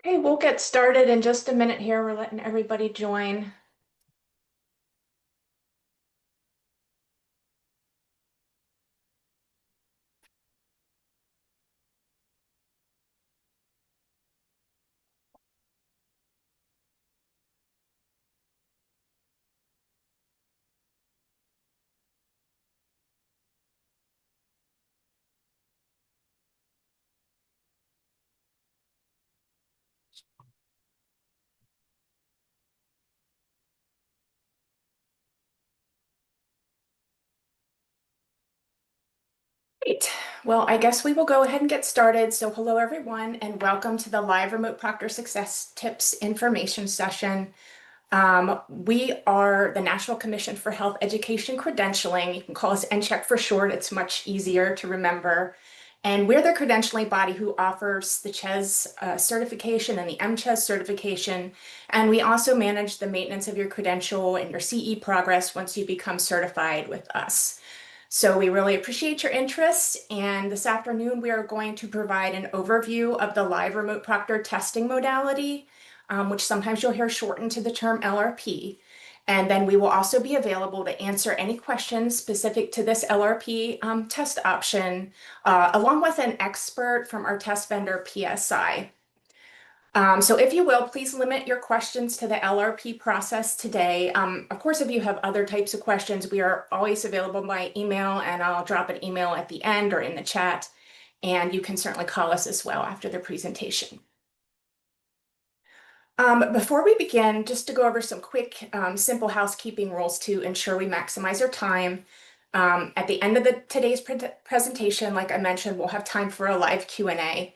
Okay, we'll get started in just a minute here. We're letting everybody join. Great. Well, I guess we will go ahead and get started. So hello, everyone, and welcome to the live Remote Proctor Success Tips information session. We are the National Commission for Health Education Credentialing. You can call us NCHEC for short. It's much easier to remember. And we're the credentialing body who offers the CHES certification and the MCHES certification. And we also manage the maintenance of your credential and your CE progress once you become certified with us. So we really appreciate your interest. And this afternoon, we are going to provide an overview of the live remote proctor testing modality, which sometimes you'll hear shortened to the term LRP. And then we will also be available to answer any questions specific to this LRP test option, along with an expert from our test vendor, PSI. So if you will, please limit your questions to the LRP process today. Of course, if you have other types of questions, we are always available by email, and I'll drop an email at the end or in the chat, and you can certainly call us as well after the presentation. Before we begin, just to go over some quick, simple housekeeping rules to ensure we maximize our time. At the end of today's presentation, like I mentioned, we'll have time for a live Q&A,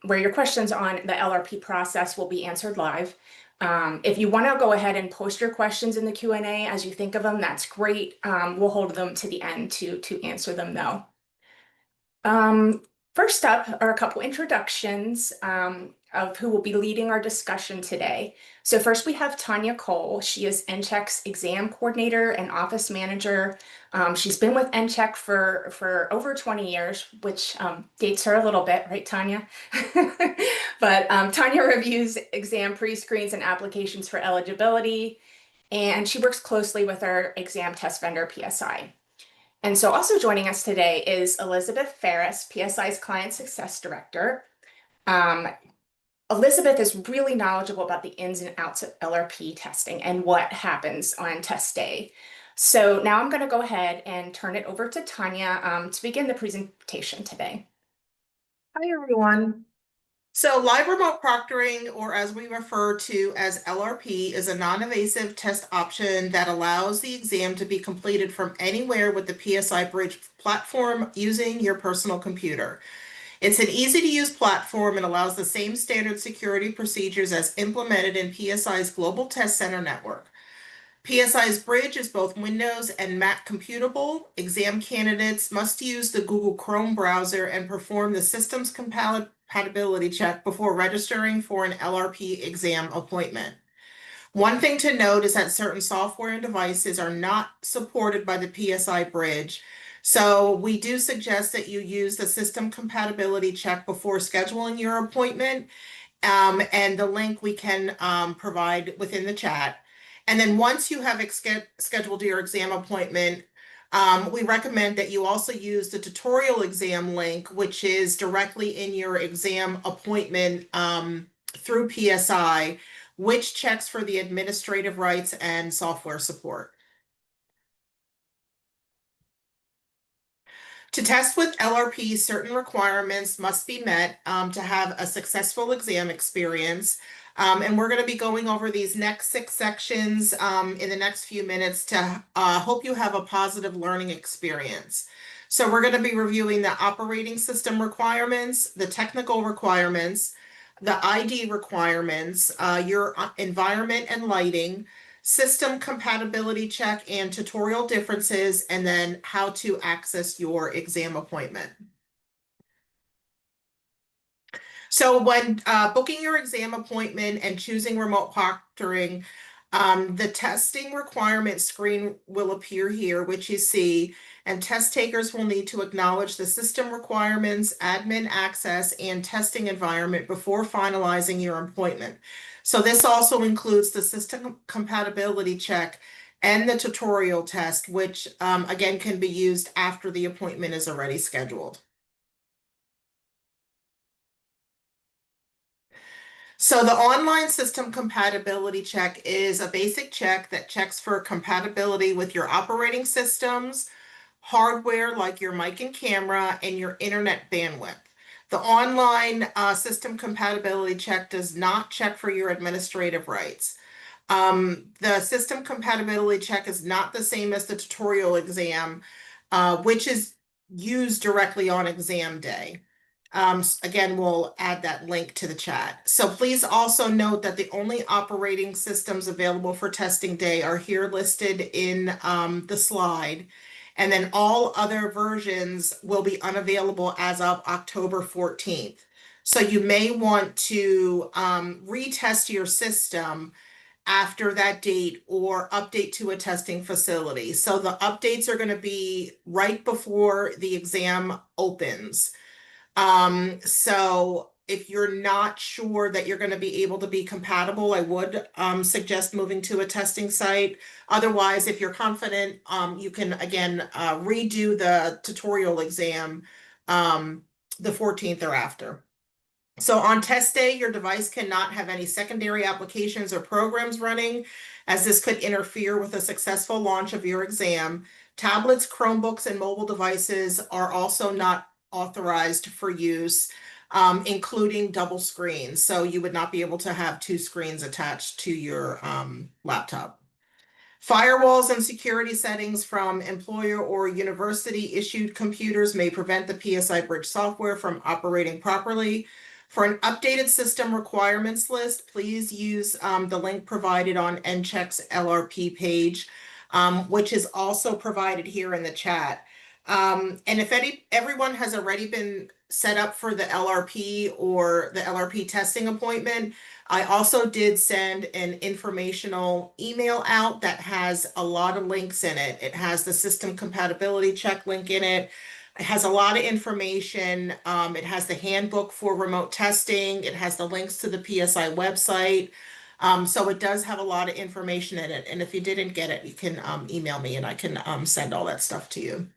where your questions on the LRP process will be answered live. If you want to go ahead and post your questions in the Q&A as you think of them, that's great. We'll hold them to the end to answer them though. First up are a couple introductions of who will be leading our discussion today. So first we have Tanya Cole. She is NCHEC's exam coordinator and office manager. She's been with NCHEC for over 20 years, which dates her a little bit, right, Tanya? But Tanya reviews exam pre-screens and applications for eligibility, and she works closely with our exam test vendor, PSI. And so also joining us today is Elizabeth Ferris, PSI's Client Success Director. Elizabeth is really knowledgeable about the ins and outs of LRP testing and what happens on test day. So now I'm going to go ahead and turn it over to Tanya to begin the presentation today. Hi, everyone. So live remote proctoring, or as we refer to as LRP, is a non-invasive test option that allows the exam to be completed from anywhere with the PSI Bridge platform using your personal computer. It's an easy-to-use platform and allows the same standard security procedures as implemented in PSI's Global Test Center network. PSI's Bridge is both Windows and Mac computable. Exam candidates must use the Google Chrome browser and perform the system's compatibility check before registering for an LRP exam appointment. One thing to note is that certain software and devices are not supported by the PSI Bridge, so we do suggest that you use the system compatibility check before scheduling your appointment, and the link we can provide within the chat. And then once you have scheduled your exam appointment, we recommend that you also use the tutorial exam link, which is directly in your exam appointment through PSI, which checks for the administrative rights and software support. To test with LRP, certain requirements must be met to have a successful exam experience. And we're going to be going over these next 6 sections in the next few minutes to hope you have a positive learning experience. So we're going to be reviewing the operating system requirements, the technical requirements, the ID requirements, your environment and lighting, system compatibility check and tutorial differences, and then how to access your exam appointment. So when booking your exam appointment and choosing remote proctoring, The testing requirement screen will appear here, which you see, and test takers will need to acknowledge the system requirements, admin access, and testing environment before finalizing your appointment. So this also includes the system compatibility check and the tutorial test, which again can be used after the appointment is already scheduled. So the online system compatibility check is a basic check that checks for compatibility with your operating systems, hardware like your mic and camera, and your internet bandwidth. The online system compatibility check does not check for your administrative rights. The system compatibility check is not the same as the tutorial exam, which is used directly on exam day. Again, we'll add that link to the chat. So please also note that the only operating systems available for testing day are here listed in the slide. And then all other versions will be unavailable as of October 14th. So you may want to retest your system after that date or update to a testing facility. So the updates are going to be right before the exam opens. So if you're not sure that you're going to be able to be compatible, I would suggest moving to a testing site. Otherwise, if you're confident, you can again redo the tutorial exam the 14th or after. So on test day, your device cannot have any secondary applications or programs running, as this could interfere with a successful launch of your exam. Tablets, Chromebooks, and mobile devices are also not authorized for use, including double screens. So you would not be able to have two screens attached to your laptop. Firewalls and security settings from employer or university issued computers may prevent the PSI Bridge software from operating properly. For an updated system requirements list, please use the link provided on MCHES LRP page, which is also provided here in the chat. And if everyone has already been set up for the LRP or the LRP testing appointment, I also did send an informational email out that has a lot of links in it. It has the system compatibility check link in it. It has a lot of information. It has the handbook for remote testing. It has the links to the PSI website. So it does have a lot of information in it. And if you didn't get it, you can email me and I can send all that stuff to you.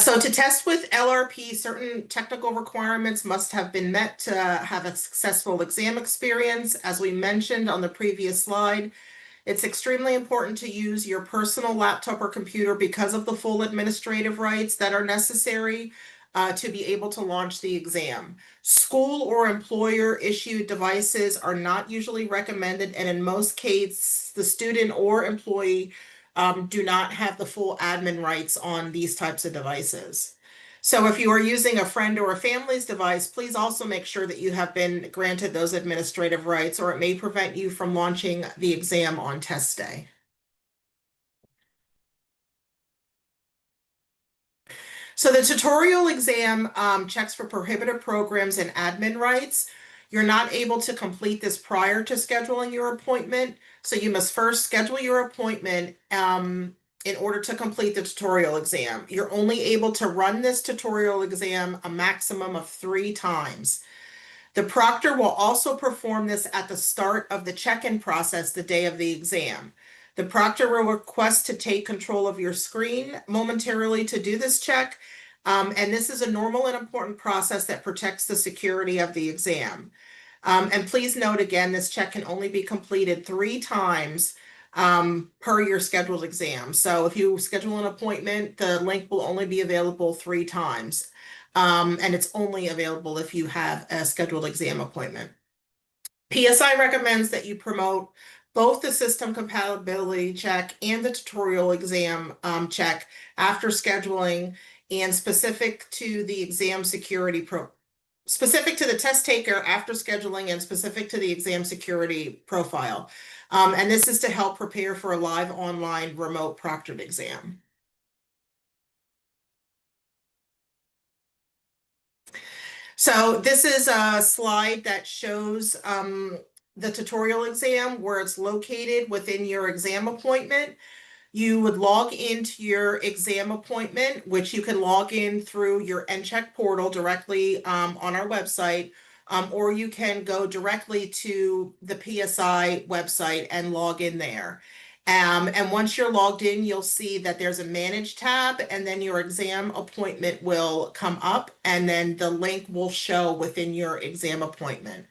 So to test with LRP, certain technical requirements must have been met to have a successful exam experience. As we mentioned on the previous slide, it's extremely important to use your personal laptop or computer because of the full administrative rights that are necessary to be able to launch the exam. School or employer issued devices are not usually recommended, and in most cases, the student or employee do not have the full admin rights on these types of devices. So if you are using a friend or a family's device, please also make sure that you have been granted those administrative rights, or it may prevent you from launching the exam on test day. So the tutorial exam checks for prohibited programs and admin rights. You're not able to complete this prior to scheduling your appointment. So you must first schedule your appointment in order to complete the tutorial exam. You're only able to run this tutorial exam a maximum of 3 times. The proctor will also perform this at the start of the check-in process the day of the exam. The proctor will request to take control of your screen momentarily to do this check, and this is a normal and important process that protects the security of the exam. And please note again, this check can only be completed 3 times per your scheduled exam. So if you schedule an appointment, the link will only be available 3 times. And it's only available if you have a scheduled exam appointment. PSI recommends that you promote both the system compatibility check and the tutorial exam check after scheduling, and specific to the exam security specific to the test taker after scheduling, and specific to the exam security profile. And this is to help prepare for a live online remote proctored exam. So this is a slide that shows the tutorial exam where it's located within your exam appointment. You would log into your exam appointment, which you can log in through your NCHEC portal directly on our website, or you can go directly to the PSI website and log in there. And once you're logged in, you'll see that there's a Manage tab, and then your exam appointment will come up, and then the link will show within your exam appointment.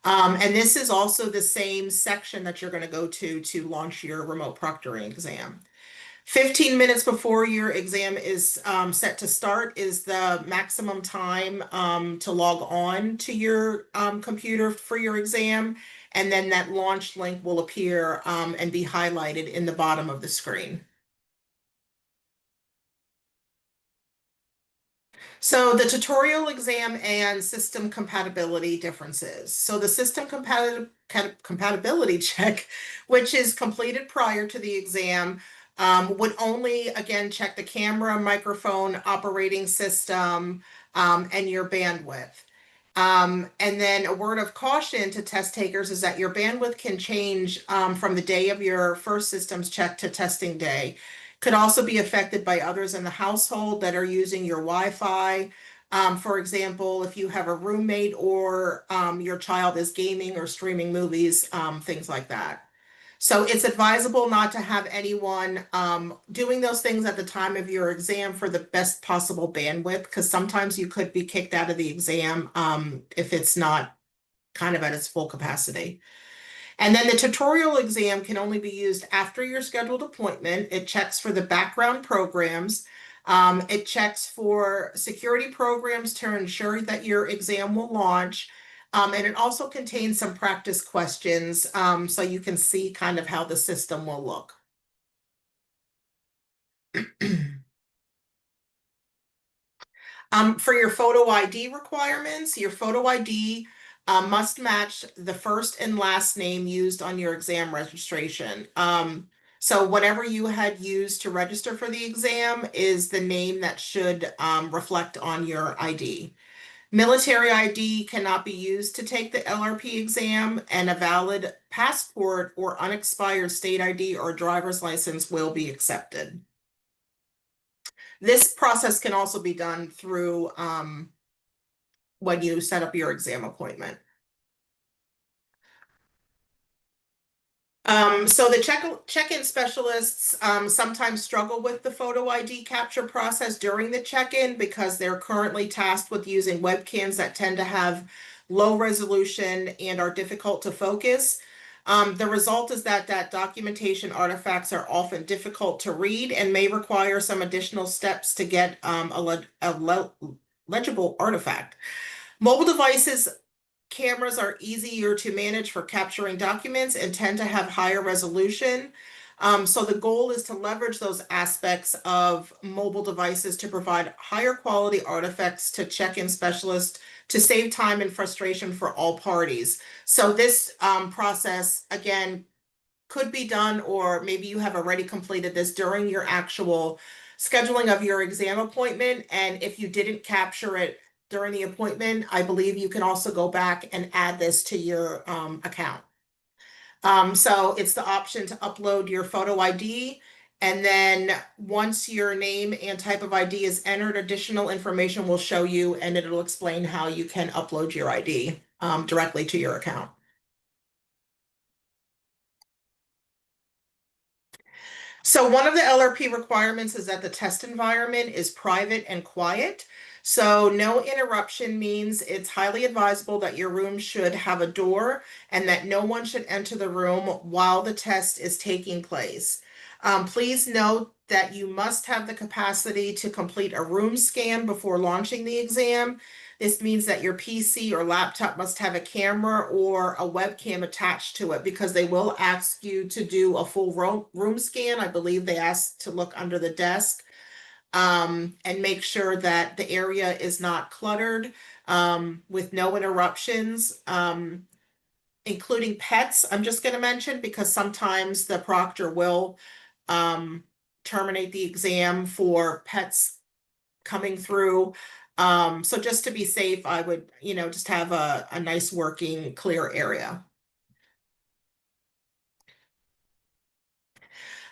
And this is also the same section that you're going to go to launch your remote proctoring exam. 15 minutes before your exam is set to start is the maximum time to log on to your computer for your exam. And then that launch link will appear and be highlighted in the bottom of the screen. So the tutorial exam and system compatibility differences. So the system compatibility check, which is completed prior to the exam, would only, again, check the camera, microphone, operating system, and your bandwidth. And then a word of caution to test takers is that your bandwidth can change from the day of your first systems check to testing day. Could also be affected by others in the household that are using your Wi-Fi. For example, if you have a roommate or your child is gaming or streaming movies, things like that. So it's advisable not to have anyone doing those things at the time of your exam for the best possible bandwidth, because sometimes you could be kicked out of the exam if it's not kind of at its full capacity. And then the tutorial exam can only be used after your scheduled appointment. It checks for the background programs. It checks for security programs to ensure that your exam will launch. And it also contains some practice questions so you can see kind of how the system will look. For your photo ID requirements, your photo ID must match the first and last name used on your exam registration. So whatever you had used to register for the exam is the name that should reflect on your ID. Military ID cannot be used to take the LRP exam, and a valid passport or unexpired state ID or driver's license will be accepted. This process can also be done through when you set up your exam appointment. So the check-in specialists sometimes struggle with the photo ID capture process during the check-in because they're currently tasked with using webcams that tend to have low resolution and are difficult to focus. The result is that documentation artifacts are often difficult to read and may require some additional steps to get a legible artifact. Mobile devices cameras are easier to manage for capturing documents and tend to have higher resolution. So the goal is to leverage those aspects of mobile devices to provide higher quality artifacts to check-in specialists to save time and frustration for all parties. So this process, again, could be done, or maybe you have already completed this during your actual scheduling of your exam appointment. And if you didn't capture it during the appointment, I believe you can also go back and add this to your account. So it's the option to upload your photo ID. And then once your name and type of ID is entered, additional information will show you, and it'll explain how you can upload your ID directly to your account. So one of the LRP requirements is that the test environment is private and quiet. So no interruption means it's highly advisable that your room should have a door and that no one should enter the room while the test is taking place. Please note that you must have the capacity to complete a room scan before launching the exam. This means that your PC or laptop must have a camera or a webcam attached to it, because they will ask you to do a full room scan. I believe they ask to look under the desk and make sure that the area is not cluttered with no interruptions, including pets. I'm just going to mention, because sometimes the proctor will terminate the exam for pets coming through. So just to be safe, I would, just have a nice working clear area.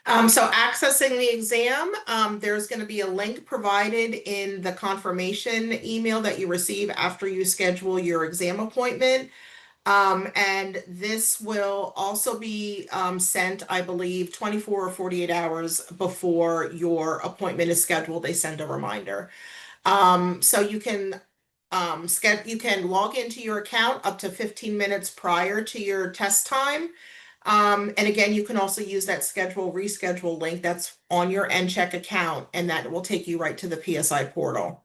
So accessing the exam, there's going to be a link provided in the confirmation email that you receive after you schedule your exam appointment. And this will also be sent, I believe, 24 or 48 hours before your appointment is scheduled. They send a reminder. So you can you can log into your account up to 15 minutes prior to your test time. And again, you can also use that reschedule link that's on your NCHEC account, and that will take you right to the PSI portal.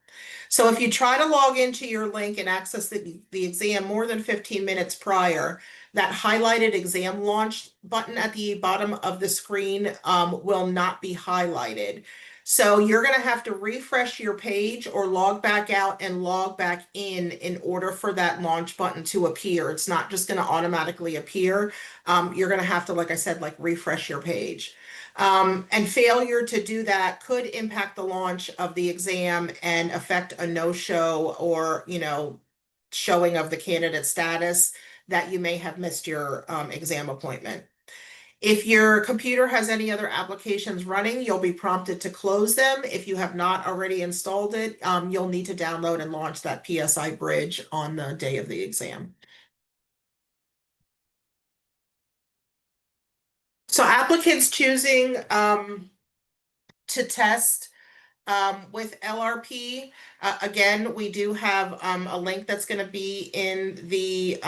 So if you try to log into your link and access the exam more than 15 minutes prior, that highlighted exam launch button at the bottom of the screen will not be highlighted. So you're going to have to refresh your page or log back out and log back in order for that launch button to appear. It's not just going to automatically appear. You're going to have to, like I said, refresh your page. And failure to do that could impact the launch of the exam and affect a no-show or, showing of the candidate status that you may have missed your exam appointment. If your computer has any other applications running, you'll be prompted to close them. If you have not already installed it, you'll need to download and launch that PSI Bridge on the day of the exam. So applicants choosing to test with LRP, again, we do have a link that's going to be in the,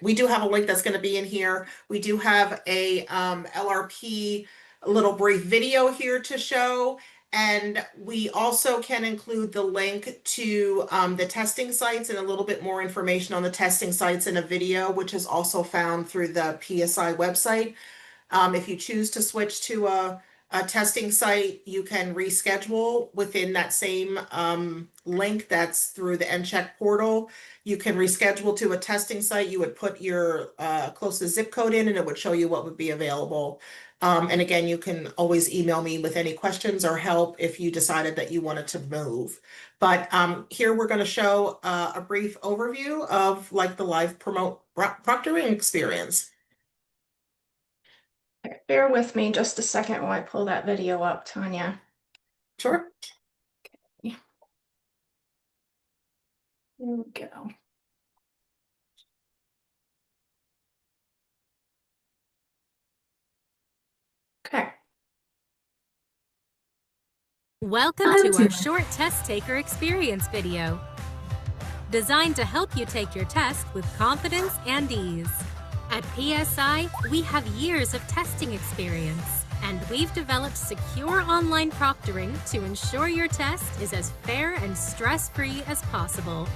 we do have a link that's going to be in here. We do have a LRP little brief video here to show. And we also can include the link to the testing sites and a little bit more information on the testing sites in a video, which is also found through the PSI website. If you choose to switch to a testing site, you can reschedule within that same link that's through the NCHEC portal. You can reschedule to a testing site. You would put your closest zip code in and it would show you what would be available. And again, you can always email me with any questions or help if you decided that you wanted to move. But here we're going to show a brief overview of the live Remote Proctoring experience. Bear with me just a second while I pull that video up, Tanya. Sure. Okay. Here we go. Okay. Welcome to our short test taker experience video, designed to help you take your test with confidence and ease. At PSI, we have years of testing experience, and we've developed secure online proctoring to ensure your test is as fair and stress-free as possible.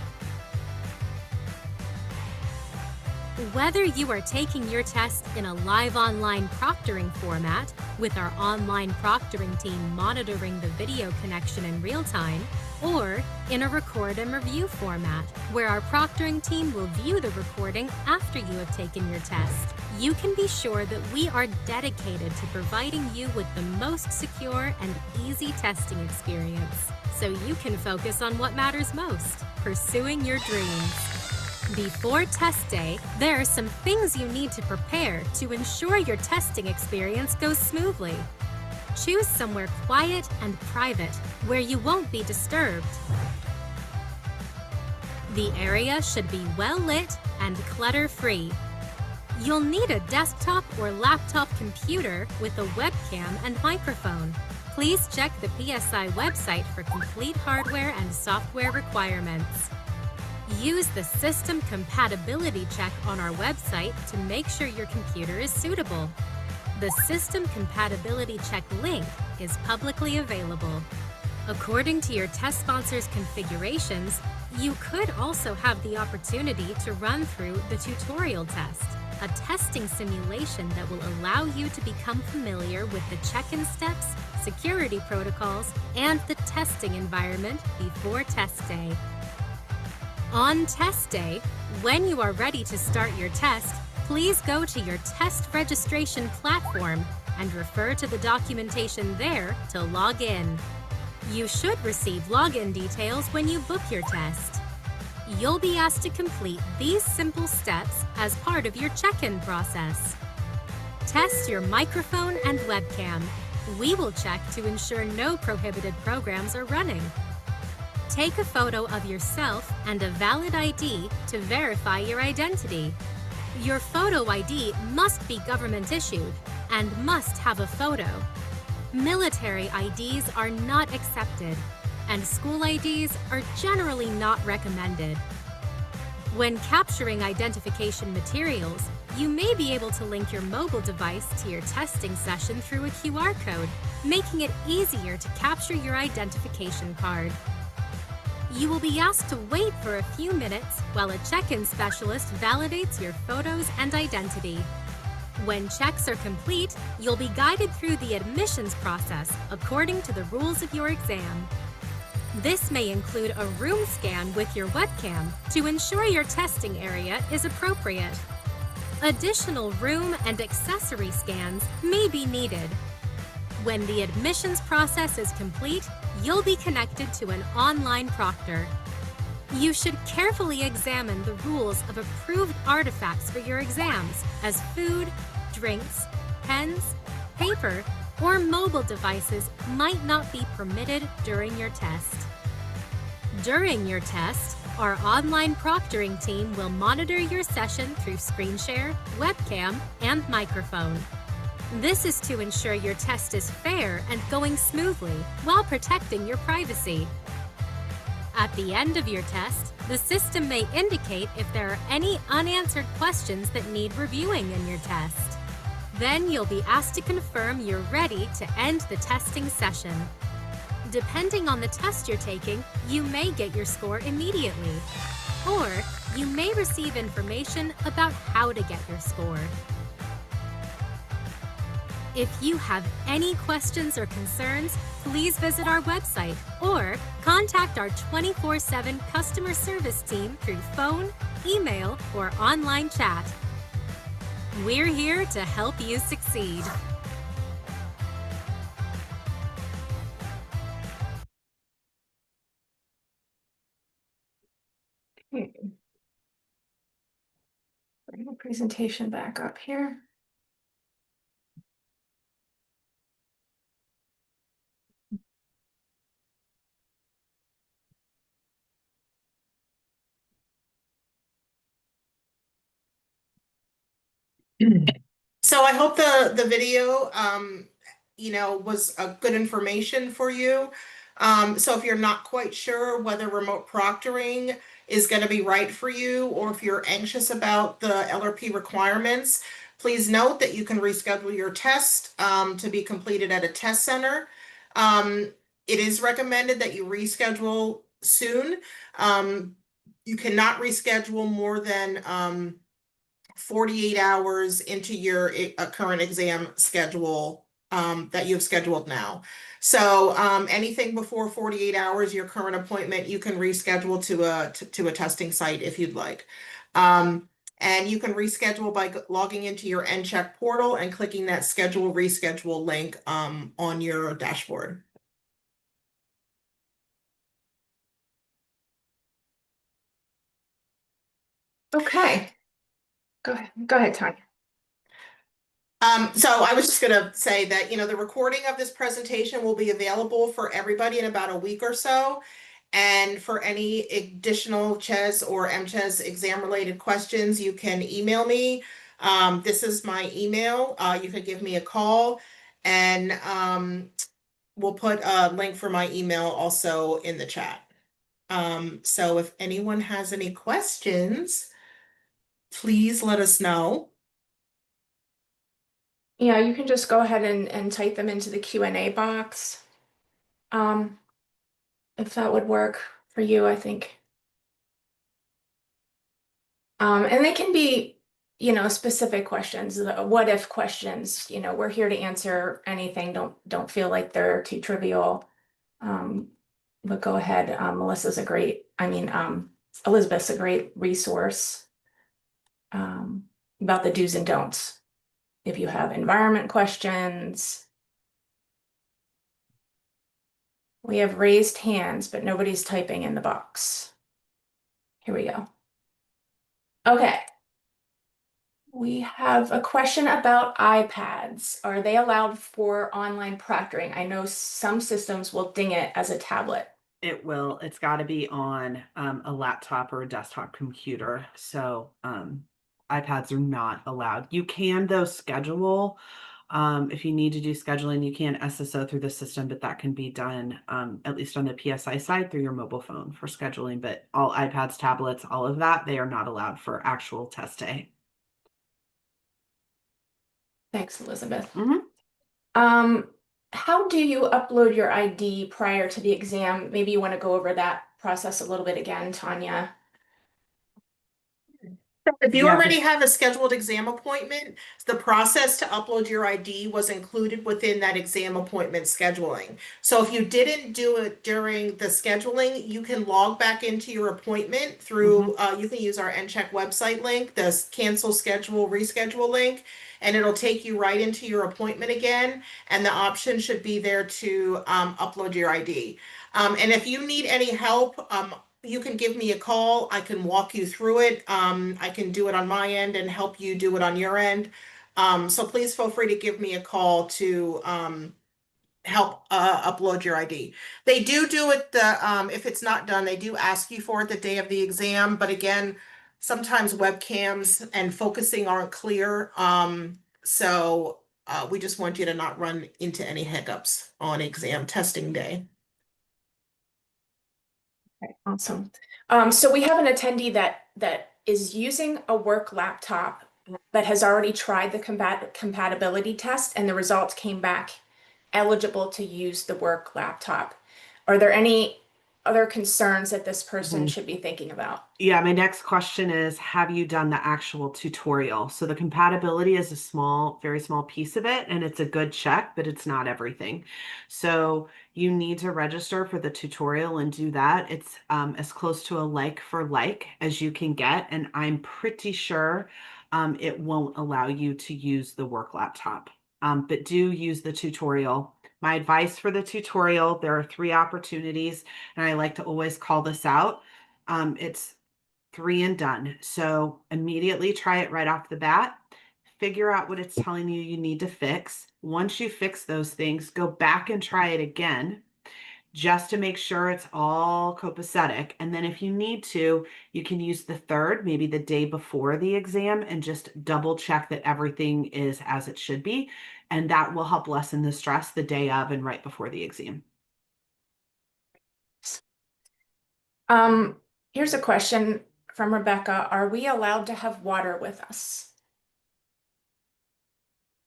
Whether you are taking your test in a live online proctoring format, with our online proctoring team monitoring the video connection in real time, or in a record and review format, where our proctoring team will view the recording after you have taken your test, you can be sure that we are dedicated to providing you with the most secure and easy testing experience, so you can focus on what matters most, pursuing your dreams. Before test day, there are some things you need to prepare to ensure your testing experience goes smoothly. Choose somewhere quiet and private where you won't be disturbed. The area should be well lit and clutter-free. You'll need a desktop or laptop computer with a webcam and microphone. Please check the PSI website for complete hardware and software requirements. Use the system compatibility check on our website to make sure your computer is suitable. The system compatibility check link is publicly available. According to your test sponsor's configurations, you could also have the opportunity to run through the tutorial test, a testing simulation that will allow you to become familiar with the check-in steps, security protocols, and the testing environment before test day. On test day, when you are ready to start your test, please go to your test registration platform and refer to the documentation there to log in. You should receive login details when you book your test. You'll be asked to complete these simple steps as part of your check-in process. Test your microphone and webcam. We will check to ensure no prohibited programs are running. Take a photo of yourself and a valid ID to verify your identity. Your photo ID must be government issued and must have a photo. Military IDs are not accepted, and school IDs are generally not recommended. When capturing identification materials, you may be able to link your mobile device to your testing session through a QR code, making it easier to capture your identification card. You will be asked to wait for a few minutes while a check-in specialist validates your photos and identity. When checks are complete, you'll be guided through the admissions process according to the rules of your exam. This may include a room scan with your webcam to ensure your testing area is appropriate. Additional room and accessory scans may be needed. When the admissions process is complete, you'll be connected to an online proctor. You should carefully examine the rules of approved artifacts for your exams, as food, drinks, pens, paper, or mobile devices might not be permitted during your test. During your test, our online proctoring team will monitor your session through screen share, webcam, and microphone. This is to ensure your test is fair and going smoothly while protecting your privacy. At the end of your test, the system may indicate if there are any unanswered questions that need reviewing in your test. Then you'll be asked to confirm you're ready to end the testing session. Depending on the test you're taking, you may get your score immediately, or you may receive information about how to get your score. If you have any questions or concerns, please visit our website or contact our 24/7 customer service team through phone, email, or online chat. We're here to help you succeed. Bring the presentation back up here. So I hope the video, was a good information for you. So if you're not quite sure whether remote proctoring is going to be right for you, or if you're anxious about the LRP requirements, please note that you can reschedule your test to be completed at a test center. It is recommended that you reschedule soon. You cannot reschedule more than 48 hours into your current exam schedule that you've scheduled now. So anything before 48 hours, your current appointment, you can reschedule to a testing site if you'd like. And you can reschedule by logging into your NCHEC portal and clicking that schedule reschedule link on your dashboard. Okay. Go ahead, Tanya. So I was just going to say that, the recording of this presentation will be available for everybody in about a week or so. And for any additional CHES or MCHES exam related questions, you can email me. This is my email. You could give me a call, and we'll put a link for my email also in the chat. So if anyone has any questions, please let us know. Yeah, you can just go ahead and type them into the Q&A box. If that would work for you, I think. And they can be, specific questions, what if questions, we're here to answer anything. Don't feel like they're too trivial. But go ahead. Elizabeth's a great resource about the do's and don'ts. If you have environment questions, We have raised hands, but nobody's typing in the box. Here we go. Okay. We have a question about iPads. Are they allowed for online proctoring? I know some systems will ding it as a tablet. It will. It's got to be on a laptop or a desktop computer. So iPads are not allowed. You can, though, schedule. If you need to do scheduling, you can SSO through the system, but that can be done at least on the PSI side through your mobile phone for scheduling. But all iPads, tablets, all of that, they are not allowed for actual test day. Thanks, Elizabeth. Mhm. How do you upload your ID prior to the exam? Maybe you want to go over that process a little bit again, Tanya. If you Yeah, already have a scheduled exam appointment, the process to upload your ID was included within that exam appointment scheduling. So if you didn't do it during the scheduling, you can log back into your appointment through, you can use our NCHEC website link, the cancel schedule, reschedule link, and it'll take you right into your appointment again. And the option should be there to upload your ID. And if you need any help, you can give me a call. I can walk you through it. I can do it on my end and help you do it on your end. So please feel free to give me a call to help upload your ID. They do it if it's not done, they do ask you for it the day of the exam. But again, sometimes webcams and focusing aren't clear. So we just want you to not run into any hiccups on exam testing day. Okay, awesome. So we have an attendee that is using a work laptop but has already tried the compatibility test and the results came back eligible to use the work laptop. Are there any other concerns that this person should be thinking about? Yeah, my next question is, have you done the actual tutorial? So the compatibility is a small, very small piece of it, and it's a good check, but it's not everything. So you need to register for the tutorial and do that. It's as close to a like for like as you can get, and I'm pretty sure it won't allow you to use the work laptop. But do use the tutorial. My advice for the tutorial, there are 3 opportunities, and I like to always call this out. It's 3 and done. So immediately try it right off the bat. Figure out what it's telling you you need to fix. Once you fix those things, go back and try it again just to make sure it's all copacetic. And then if you need to, you can use the 3rd, maybe the day before the exam, and just double check that everything is as it should be. And that will help lessen the stress the day of and right before the exam. Here's a question from Rebecca. Are we allowed to have water with us?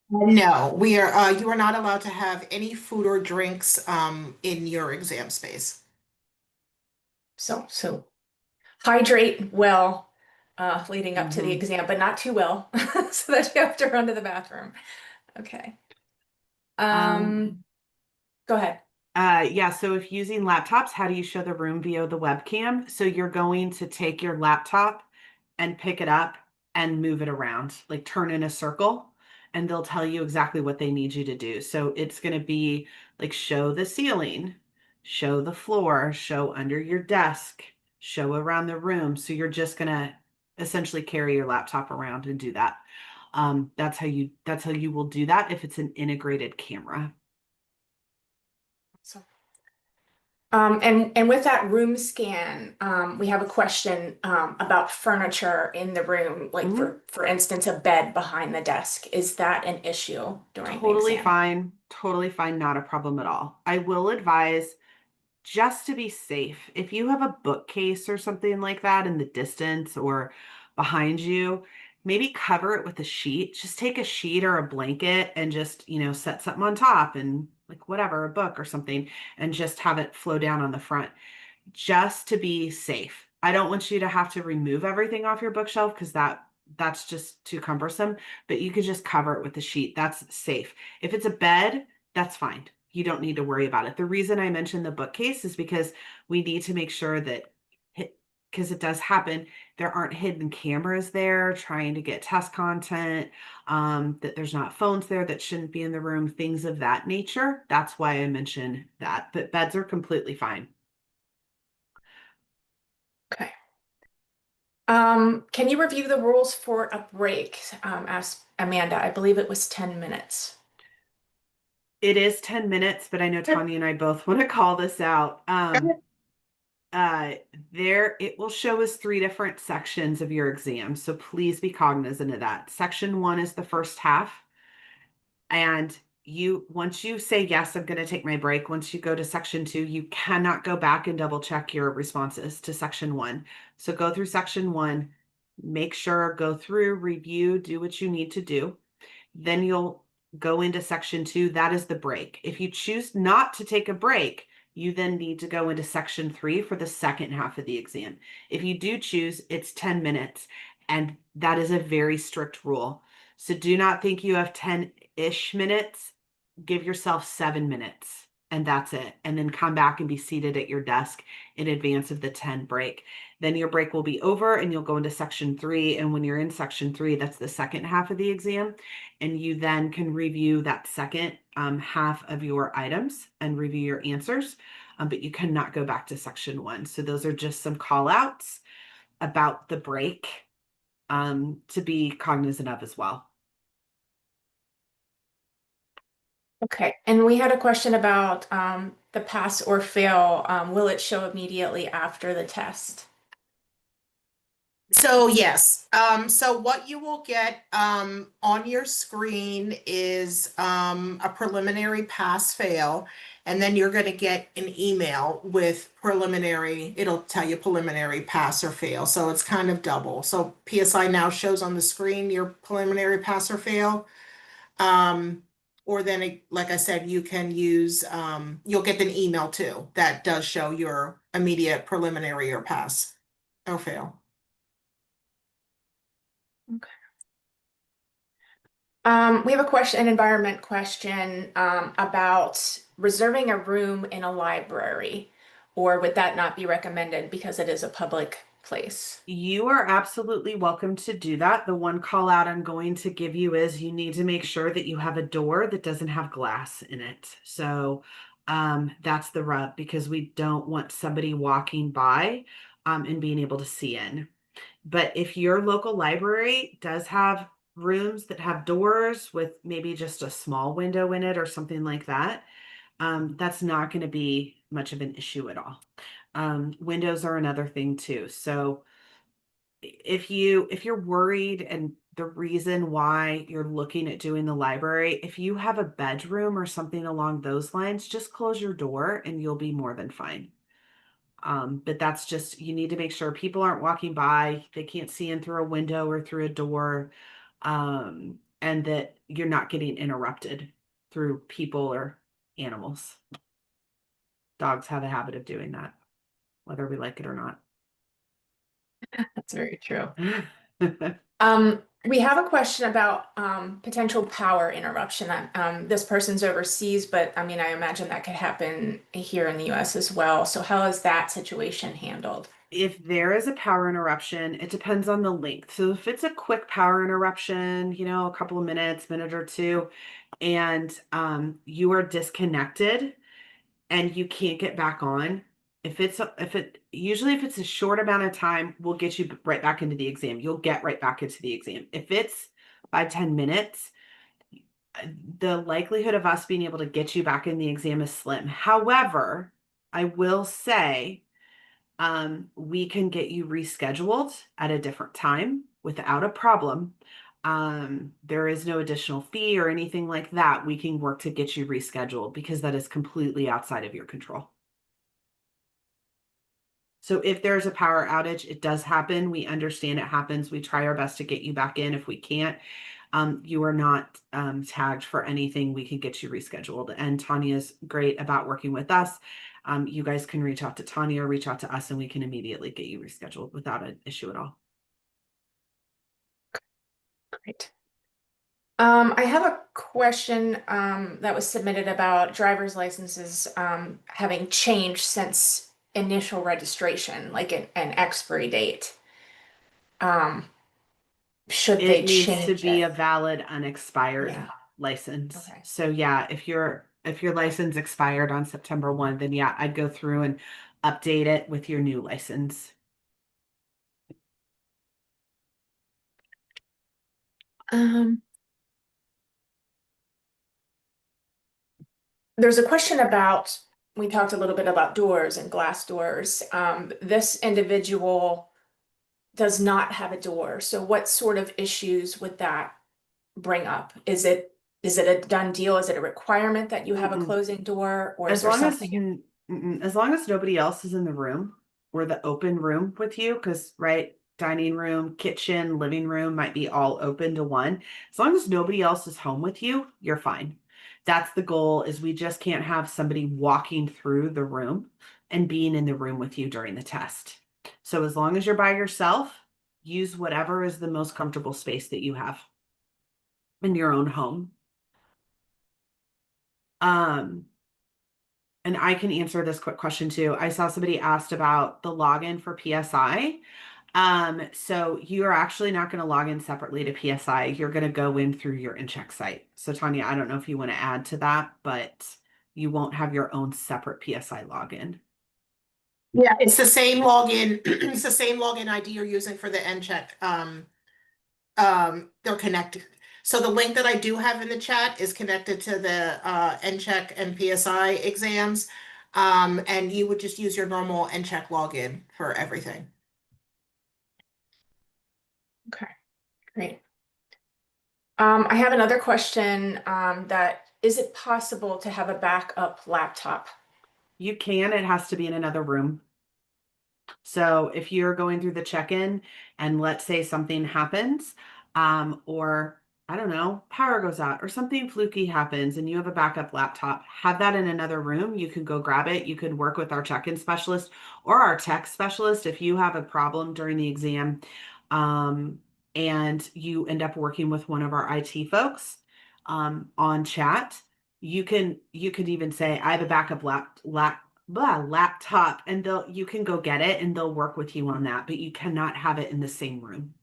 No, we are, you are not allowed to have any food or drinks in your exam space. So hydrate well leading up to the Mhm. exam, but not too well so that you have to run to the bathroom. Okay. Go ahead. Yeah, so if using laptops, how do you show the room via the webcam? So you're going to take your laptop and pick it up and move it around, like turn in a circle, and they'll tell you exactly what they need you to do. So it's going to be like show the ceiling, show the floor, show under your desk, show around the room. So you're just going to essentially carry your laptop around and do that. That's how you will do that if it's an integrated camera. So, and with that room scan, we have a question about furniture in the room, like for instance, a bed behind the desk. Is that an issue during the exam? Totally fine, not a problem at all. I will advise, just to be safe, if you have a bookcase or something like that in the distance or behind you, maybe cover it with a sheet. Just take a sheet or a blanket and just, set something on top and like whatever, a book or something, and just have it flow down on the front, just to be safe. I don't want you to have to remove everything off your bookshelf because that's just too cumbersome, but you could just cover it with a sheet. That's safe. If it's a bed, that's fine. You don't need to worry about it. The reason I mentioned the bookcase is because we need to make sure that because it does happen. There aren't hidden cameras there trying to get test content, that there's not phones there that shouldn't be in the room, things of that nature. That's why I mentioned that, but beds are completely fine. Okay. Can you review the rules for a break? Asked Amanda. I believe it was 10 minutes. It is 10 minutes, but I know Tanya and I both want to call this out. There it will show us 3 different sections of your exam, so please be cognizant of that. Section 1 is the first half, and once you say yes, I'm going to take my break, once you go to section 2, you cannot go back and double check your responses to section 1. So go through section 1, make sure, go through, review, do what you need to do. Then you'll go into section 2. That is the break. If you choose not to take a break, you then need to go into section 3 for the second half of the exam. If you do choose, it's 10 minutes, and that is a very strict rule. So do not think you have 10-ish minutes. Give yourself 7 minutes, and that's it. And then come back and be seated at your desk in advance of the 10 break. Then your break will be over and you'll go into section 3. And when you're in section 3, that's the second half of the exam. And you then can review that second half of your items and review your answers, but you cannot go back to section 1. So those are just some call outs about the break to be cognizant of as well. Okay, and we had a question about the pass or fail. Will it show immediately after the test? So yes, so what you will get on your screen is a preliminary pass fail, and then you're going to get an email with preliminary, it'll tell you preliminary pass or fail. So it's kind of double. So PSI now shows on the screen your preliminary pass or fail. Or then, like I said, you can use, you'll get an email too that does show your immediate preliminary or pass or fail. Okay. We have a question, an environment question, about reserving a room in a library, or would that not be recommended because it is a public place? You are absolutely welcome to do that. The one call out I'm going to give you is you need to make sure that you have a door that doesn't have glass in it. So that's the rub, because we don't want somebody walking by and being able to see in. But if your local library does have rooms that have doors with maybe just a small window in it or something like that, that's not going to be much of an issue at all. Windows are another thing too. So if you're worried, and the reason why you're looking at doing the library, if you have a bedroom or something along those lines, just close your door and you'll be more than fine. But that's just, you need to make sure people aren't walking by, they can't see in through a window or through a door, and that you're not getting interrupted through people or animals. Dogs have a habit of doing that, whether we like it or not. That's very true. We have a question about potential power interruption. This person's overseas, but I mean, I imagine that could happen here in the US as well. So how is that situation handled? If there is a power interruption, it depends on the length. So if it's a quick power interruption, a couple of minutes, minute or two, and you are disconnected and you can't get back on, usually if it's a short amount of time, we'll get you right back into the exam. You'll get right back into the exam. If it's 5-10 minutes, the likelihood of us being able to get you back in the exam is slim. However, I will say, we can get you rescheduled at a different time without a problem. There is no additional fee or anything like that. We can work to get you rescheduled because that is completely outside of your control. So if there's a power outage, it does happen. We understand it happens. We try our best to get you back in. If we can't, you are not tagged for anything. We can get you rescheduled. And Tanya's great about working with us. You guys can reach out to Tanya or reach out to us, and we can immediately get you rescheduled without an issue at all. Great. I have a question that was submitted about driver's licenses having changed since initial registration, like an expiry date, should they It needs to change be it? a valid unexpired Yeah. license. Okay. So yeah, if your license expired on September 1, then yeah, I'd go through and update it with your new license. Um, there's a question about, we talked a little bit about doors and glass doors. This individual does not have a door. So what sort of issues would that bring up? Is it a done deal? Is it a requirement that you have a Mm-mm. closing door, or is As there long as something? as long as nobody else is in the room or the open room with you, because right, dining room, kitchen, living room might be all open to one. As long as nobody else is home with you, you're fine. That's the goal, is we just can't have somebody walking through the room and being in the room with you during the test. So as long as you're by yourself, use whatever is the most comfortable space that you have in your own home. Um, And I can answer this quick question too. I saw somebody asked about the login for PSI. So you are actually not going to log in separately to PSI. You're going to go in through your InCheck site. So Tanya, I don't know if you want to add to that, but you won't have your own separate PSI login. Yeah, it's the same login, it's the same login ID you're using for the NCHEC. They're connected. So the link that I do have in the chat is connected to the NCHEC and PSI exams. And you would just use your normal NCHEC login for everything. Okay, great. I have another question, that is it possible to have a backup laptop? You can, it has to be in another room. So if you're going through the check-in and let's say something happens, or I don't know, power goes out or something fluky happens and you have a backup laptop, have that in another room. You can go grab it. You can work with our check-in specialist or our tech specialist if you have a problem during the exam, and you end up working with one of our IT folks, on chat. You could even say, I have a backup laptop, and you can go get it and they'll work with you on that, but you cannot have it in the same room.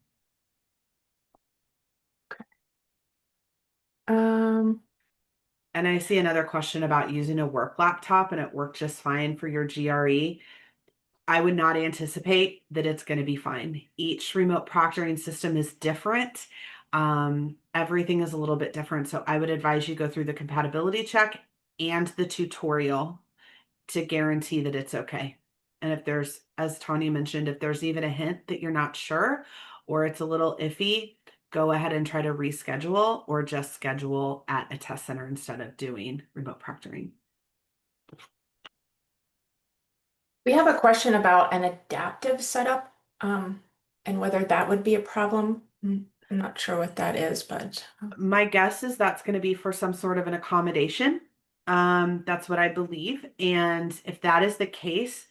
Um, And I see another question about using a work laptop and it worked just fine for your GRE. I would not anticipate that it's going to be fine. Each remote proctoring system is different. Everything is a little bit different. So I would advise you go through the compatibility check and the tutorial to guarantee that it's okay. And if there's, as Tanya mentioned, if there's even a hint that you're not sure or it's a little iffy, go ahead and try to reschedule or just schedule at a test center instead of doing remote proctoring. we have a question about an adaptive setup, and whether that would be a problem. I'm not sure what that is, but My guess is that's going to be for some sort of an accommodation. That's what I believe. And if that is the case,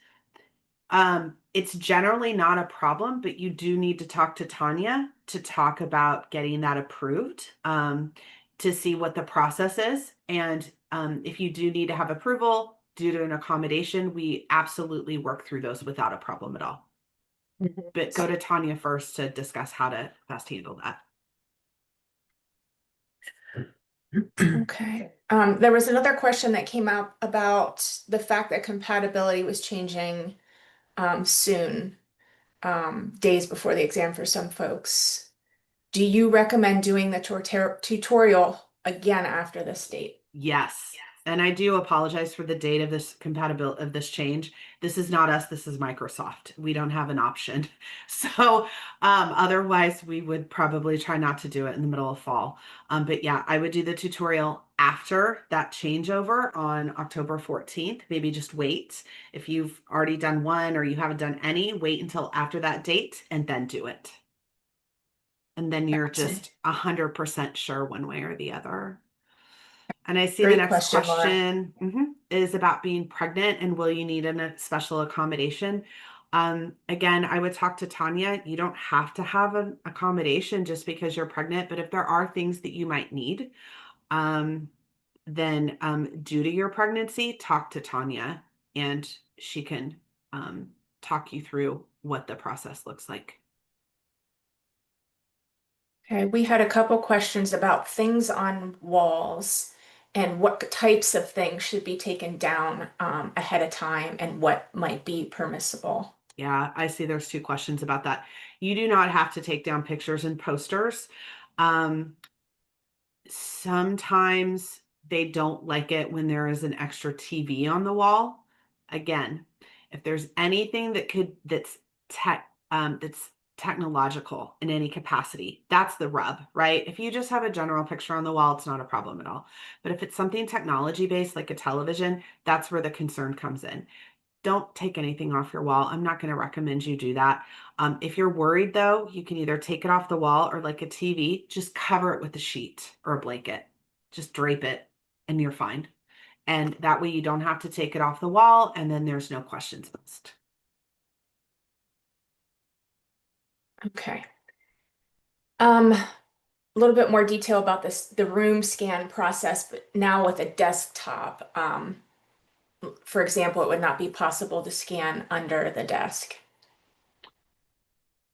it's generally not a problem, but you do need to talk to Tanya to talk about getting that approved, to see what the process is. And if you do need to have approval due to an accommodation, we absolutely work through those without a problem at all. But go to Tanya first to discuss how to best handle that. okay. There was another question that came up about the fact that compatibility was changing soon, days before the exam for some folks. Do you recommend doing the tutorial again after this date? Yes. And I do apologize for the date of this compatibility of this change. This is not us, this is Microsoft. We don't have an option. So otherwise we would probably try not to do it in the middle of fall. But yeah, I would do the tutorial after that changeover on October 14th. Maybe just wait. If you've already done one or you haven't done any, wait until after that date and then do it. And then you're Gotcha. just 100% sure one way or the other. And I see the Great next question, Laura. question is about being pregnant and will you need a special accommodation? Again, I would talk to Tanya. You don't have to have an accommodation just because you're pregnant, but if there are things that you might need, then due to your pregnancy, talk to Tanya and she can talk you through what the process looks like. Okay, we had a couple questions about things on walls and what types of things should be taken down ahead of time and what might be permissible. Yeah, I see there's two questions about that. You do not have to take down pictures and posters. Sometimes they don't like it when there is an extra TV on the wall. Again, if there's anything that's technological in any capacity, that's the rub, right? If you just have a general picture on the wall, it's not a problem at all. But if it's something technology based like a television, that's where the concern comes in. Don't take anything off your wall. I'm not going to recommend you do that. If you're worried though, you can either take it off the wall or like a TV, just cover it with a sheet or a blanket. Just drape it and you're fine. And that way you don't have to take it off the wall and then there's no questions asked. Okay. A little bit more detail about the room scan process, but now with a desktop. For example, it would not be possible to scan under the desk.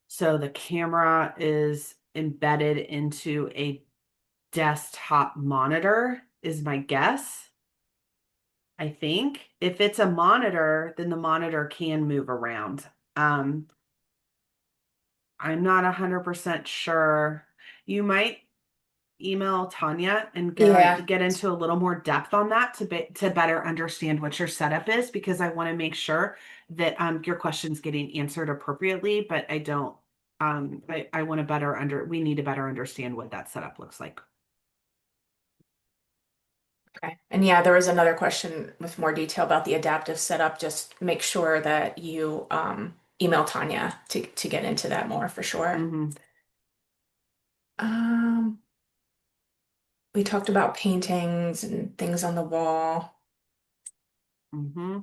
So the camera is embedded into a desktop monitor, is my guess. I think if it's a monitor, then the monitor can move around. I'm not 100% sure. You might email Tanya and Yeah. get into a little more depth on that to better understand what your setup is, because I want to make sure that your question's getting answered appropriately, but I don't I want to we need to better understand what that setup looks like. Okay. And yeah, there was another question with more detail about the adaptive setup. Just make sure that you email Tanya to get into that more for sure. Mm-hmm. We talked about paintings and things on the wall. Mm-hmm.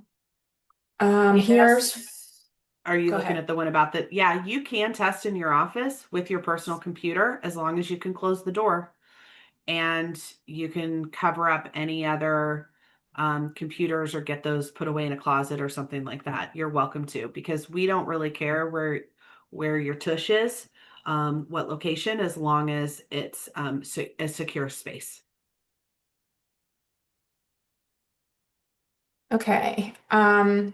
Here's Are you Go looking ahead. at the one about that? Yeah, you can test in your office with your personal computer as long as you can close the door. And you can cover up any other computers or get those put away in a closet or something like that. You're welcome to, because we don't really care where your tush is, what location, as long as it's a secure space. Okay.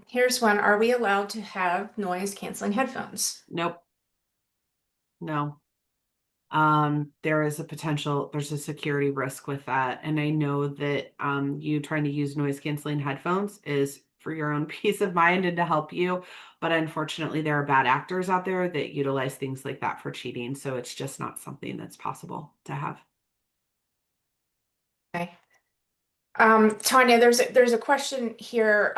Here's one. Are we allowed to have noise canceling headphones? Nope. No. There's a security risk with that. And I know that you trying to use noise canceling headphones is for your own peace of mind and to help you. But unfortunately, there are bad actors out there that utilize things like that for cheating. So it's just not something that's possible to have. Okay. Tanya, there's a question here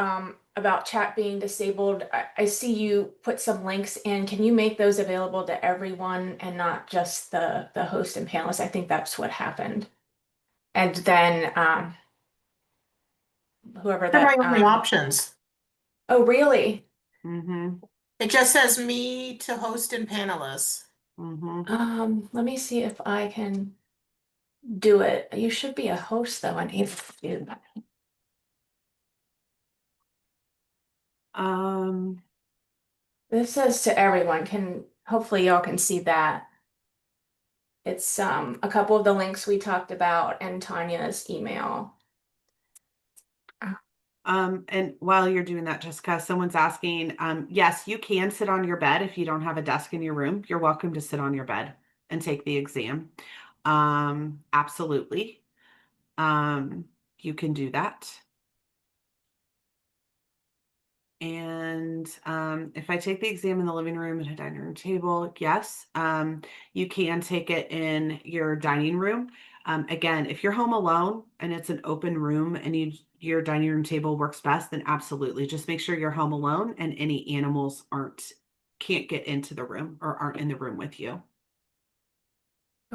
about chat being disabled. I see you put some links in. Can you make those available to everyone and not just the host and panelists? I think that's what happened. And then whoever They're my that only options. Oh, really? Mm-hmm. It just says me to host and panelists. Mm-hmm. Let me see if I can do it. You should be a host though and able to do that. This says to everyone. Hopefully y'all can see that. It's a couple of the links we talked about and Tanya's email. And while you're doing that, Jessica, someone's asking, yes, you can sit on your bed if you don't have a desk in your room. You're welcome to sit on your bed and take the exam. Absolutely. You can do that. And if I take the exam in the living room and a dining room table, yes, you can take it in your dining room. Again, if you're home alone and it's an open room and your dining room table works best, then absolutely. Just make sure you're home alone and any animals can't get into the room or aren't in the room with you.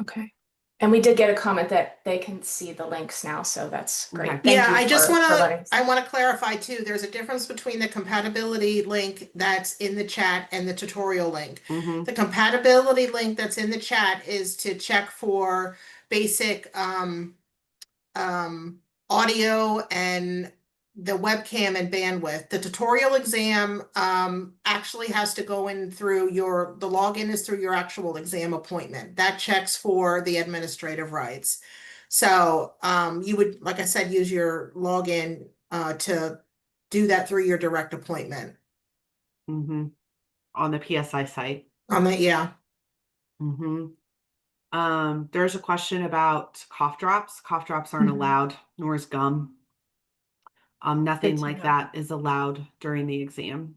Okay. And we did get a comment that they can see the links now, so that's great. Okay. Thank Yeah, you I just for letting us. I want to clarify too, there's a difference between the compatibility link that's in the chat and the tutorial link. Mm-hmm. The compatibility link that's in the chat is to check for basic audio and the webcam and bandwidth. The tutorial exam actually has to go in through the login is through your actual exam appointment. That checks for the administrative rights. So you would, like I said, use your login to do that through your direct appointment. Mm-hmm. On the PSI site. Yeah. Mm-hmm. There's a question about cough drops. Cough drops aren't Mhm. allowed, nor is gum. Nothing Good to like know. that is allowed during the exam.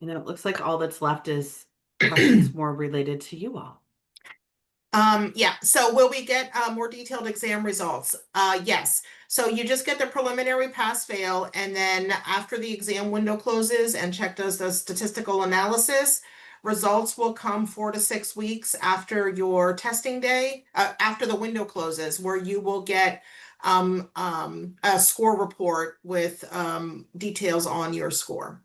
And then it looks like all that's left is questions more related to you all. Yeah, so will we get more detailed exam results? Yes. So you just get the preliminary pass fail, and then after the exam window closes and CHEC does the statistical analysis, results will come 4 to 6 weeks after your testing day, after the window closes, where you will get a score report with details on your score.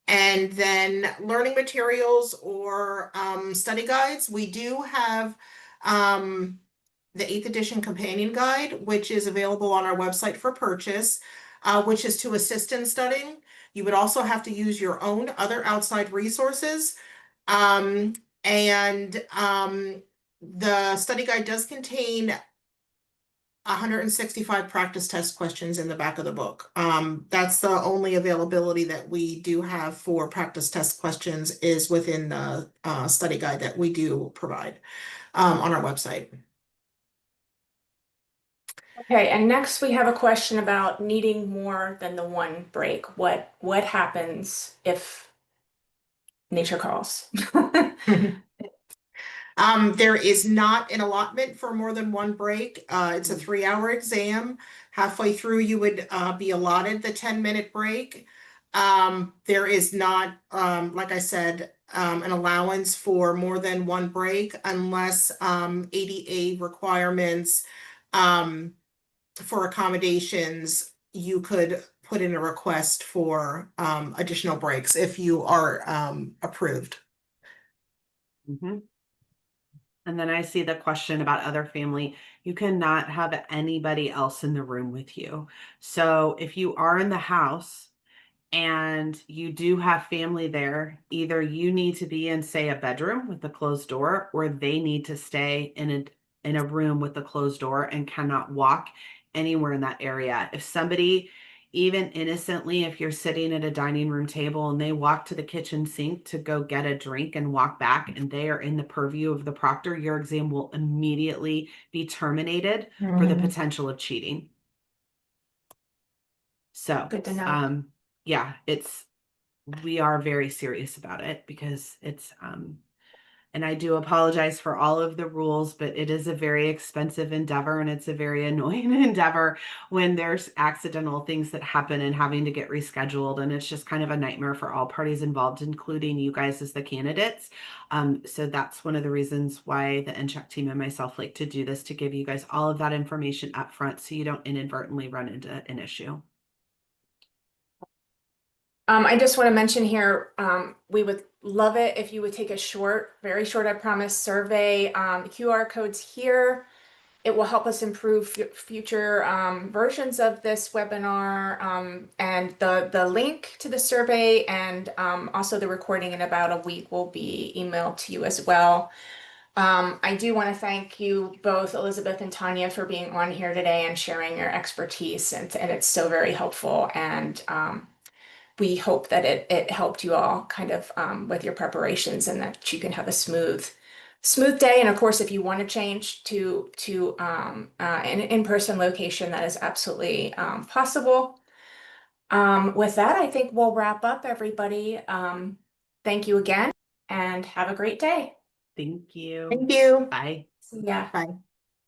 And then learning materials or study guides. We do have the 8th edition companion guide, which is available on our website for purchase, which is to assist in studying. You would also have to use your own other outside resources. The study guide does contain 165 practice test questions in the back of the book. That's the only availability that we do have for practice test questions is within the study guide that we do provide on our website. Okay, and next we have a question about needing more than the one break. What happens if nature calls? There is not an allotment for more than one break. It's a 3-hour exam. Halfway through, you would be allotted the 10-minute break. There is not, like I said, an allowance for more than one break unless ADA requirements for accommodations, you could put in a request for additional breaks if you are approved. Mm-hmm. And then I see the question about other family. You cannot have anybody else in the room with you. So if you are in the house and you do have family there, either you need to be in, say, a bedroom with a closed door, or they need to stay in a room with a closed door and cannot walk anywhere in that area. If somebody, even innocently, if you're sitting at a dining room table and they walk to the kitchen sink to go get a drink and walk back and they are in the purview of the proctor, your exam will immediately be terminated for the potential of cheating. So, Good to know. yeah, we are very serious about it because it's and I do apologize for all of the rules, but it is a very expensive endeavor and it's a very annoying endeavor when there's accidental things that happen and having to get rescheduled, and it's just kind of a nightmare for all parties involved, including you guys as the candidates. So that's one of the reasons why the NCHEC team and myself like to do this, to give you guys all of that information up front so you don't inadvertently run into an issue. I just want to mention here, we would love it if you would take a short, very short, I promise, survey. QR codes here. It will help us improve future versions of this webinar, and the link to the survey and also the recording in about a week will be emailed to you as well. I do want to thank you both, Elizabeth and Tanya, for being on here today and sharing your expertise, and it's so very helpful, and we hope that it helped you all kind of with your preparations and that you can have a smooth day. And of course, if you want to change to an in-person location, that is absolutely possible. With that, I think we'll wrap up, everybody. Thank you again and have a great day. Thank you. Thank you. Bye. See ya. Bye.